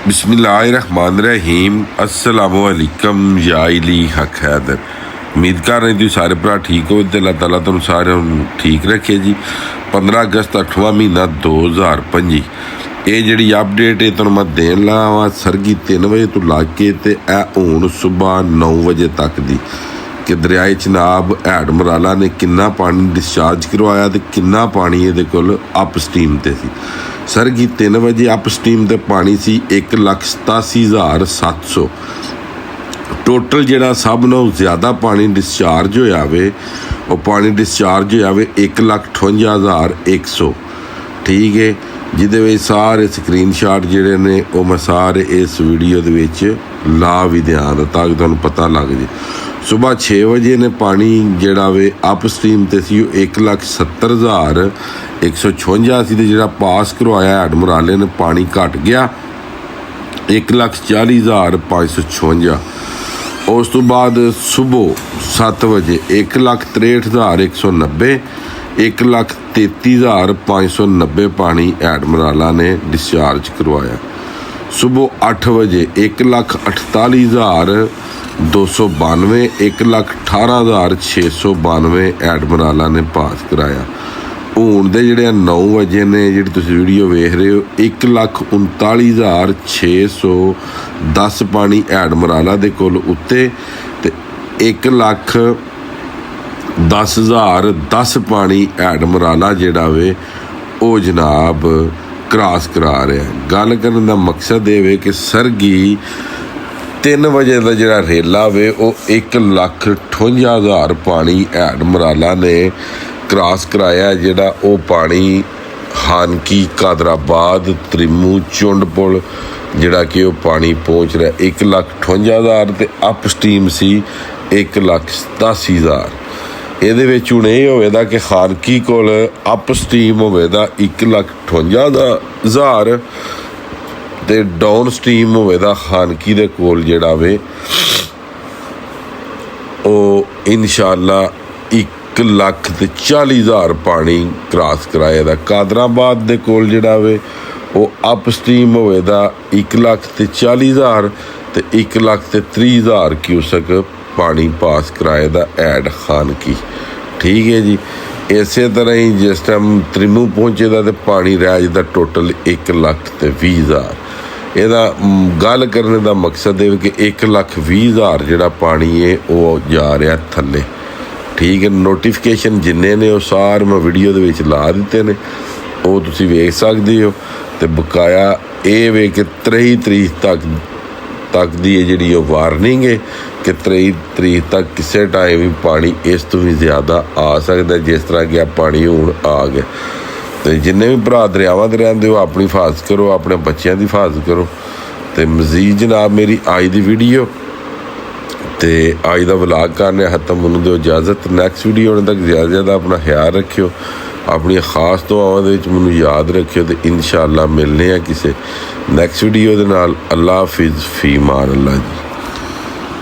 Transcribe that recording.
बिस्मिल्लाहिर्रहमानिर्रहीम अस्सलामुअलैकुम या इली हक हैदर। उम्मीद कर रहे जी सारे भरा ठीक हो तो अल्लाह ताला तुम सारे ठीक रखे जी। 15 अगस्त 8वां महीना 2025 ये जी अपडेट है तुम मैं देन ला सरगी 3 बजे तो ला के हूँ सुबह 9 बजे तक दी कि दरियाए चनाब हैड मराला ने किन्ना पानी डिस्चार्ज करवाया तो किन्ना पानी ये अप स्टीम ते सी। सरगी 3 बजे अप स्टीम ते पानी सी 1,87,700। टोटल जिहड़ा सब नालों ज़्यादा पानी डिस्चार्ज होया वे वो पानी डिस्चार्ज होया वे 1,58,100। ठीक है, जिहदे विच सारे स्क्रीन शॉट जिहड़े ने वो मैं सारे इस वीडियो दे विच ला भी ध्यान ताकि तुहानूं पता लग जाए। सुबह 6 बजे ने पानी जिहड़ा वे अप स्ट्रीम ते सी 1,70,156 सी ते जिहड़ा पास करवाया हैड मराले ने पानी घट गया 1,40,556। उस तो बाद सुबह 7 बजे 1,63,190 1,33,590 पानी हैड मराला ने डिस्चार्ज करवाया। सुबह 8 बजे 1,48,292 1,18,692 हैड मराला ने पास कराया। हूँ दे जिहड़े 9 बजे ने जिहड़ी तुसीं वीडियो वेख रहे हो 1,39,610 पानी हैड मराला दे कोल उत्ते ते 1,10,010 पानी हैड मराला जिहड़ा वे वो जनाब क्रॉस करा रहा है। गल करने का मकसद ये वे कि सरगी 3 बजे का जिहड़ा रेला वे वो 1,58,000 पानी हैड मराला ने क्रॉस कराया। जिहड़ा वो पानी हानकी कादराबाद त्रिमू चुंड पुल जिहड़ा कि वो पानी पहुँच रहा 1,58,000 ते अप स्टीम सी 1,87,000। ਇਹਦੇ ਵਿੱਚ ਹੁਣ ਇਹ ਹੋਵੇਗਾ ਕਿ ਖਾਨਕੀ ਕੋਲ ਅਪ ਸਟੀਮ ਹੋਵੇਗਾ 1,58,000 ਤੇ ਡਾਊਨ ਸਟੀਮ ਹੋਵੇਗਾ ਖਾਨਕੀ ਦੇ ਕੋਲ ਜਿਹੜਾ ਵੇ ਉਹ ਇਨਸ਼ਾਅੱਲਾ 1,40,000 ਪਾਣੀ ਕ੍ਰਾਸ ਕਰਾਏਗਾ। ਕਾਦਰਾਬਾਦ ਦੇ ਕੋਲ ਜਿਹੜਾ ਵੇ ਉਹ ਅਪ ਸਟੀਮ ਹੋਵੇਗਾ 1,40,000 ਤੇ 1,30,000 क्यूसेक पानी पास कराए दा ऐड खानकी। ठीक है जी, इस तरह ही जिस टाइम त्रिमू पहुँचेगा तो पानी रह जाता टोटल 1,20,000। ਇਹਦਾ ਗੱਲ करने का मकसद है कि 1,20,000 ਜਿਹੜਾ पानी है वो जा रहा थले। ठीक है, नोटिफिकेशन जिन्ने ने वो सारे मैं वीडियो ਦੇ ਵਿੱਚ ਲਾ ਦਿੱਤੇ ਨੇ ਉਹ ਤੁਸੀਂ ਵੇਖ ਸਕਦੇ ਹੋ ਤੇ ਬਕਾਇਆ ਇਹ ਵੇ ਕਿ 23 ਤਰੀਕ तक ਦੀ ਜਿਹੜੀ ਉਹ ਵਾਰਨਿੰਗ ਹੈ ਕਿ 23 ਤਰੀਕ ਤੱਕ ਕਿਸੇ ਟਾਈਮ ਵੀ ਪਾਣੀ ਇਸ ਤੋਂ ਵੀ ਜ਼ਿਆਦਾ ਆ ਸਕਦਾ ਜਿਸ ਤਰ੍ਹਾਂ ਕਿ ਆ ਪਾਣੀ ਹੁਣ ਆ ਗਿਆ। ਤੇ ਜਿੰਨੇ ਵੀ ਭਰਾ ਦਰਿਆਵਾਂ ਤੇ ਰਹਿੰਦੇ ਹੋ ਆਪਣੀ ਹਿਫਾਜ਼ਤ ਕਰੋ, ਆਪਣੇ ਬੱਚਿਆਂ ਦੀ ਹਿਫਾਜ਼ਤ ਕਰੋ। ਤੇ ਮਜ਼ੀਦ ਜਨਾਬ ਮੇਰੀ ਅੱਜ ਦੀ ਵੀਡੀਓ ਤੇ ਅੱਜ ਦਾ ਵਲੌਗ ਕਰਨੇ ਖਤਮ ਹੋਣ ਦਿਓ ਇਜਾਜ਼ਤ। ਨੈਕਸਟ ਵੀਡੀਓ ਆਉਣ ਤੱਕ ਜ਼ਿਆਦਾ ਜ਼ਿਆਦਾ ਆਪਣਾ ਖਿਆਲ ਰੱਖਿਓ, ਆਪਣੀਆਂ ਖਾਸ ਦੁਆਵਾਂ ਦੇ ਵਿੱਚ ਮੈਨੂੰ ਯਾਦ ਰੱਖਿਓ ਤੇ ਇਨਸ਼ਾਅੱਲਾ ਮਿਲਨੇ ਆ ਕਿਸੇ ਨੈਕਸਟ ਵੀਡੀਓ ਦੇ ਨਾਲ। ਅੱਲਾ ਹਾਫਿਜ਼, ਫੀ ਮਾਨ ਅੱਲਾ ਜੀ।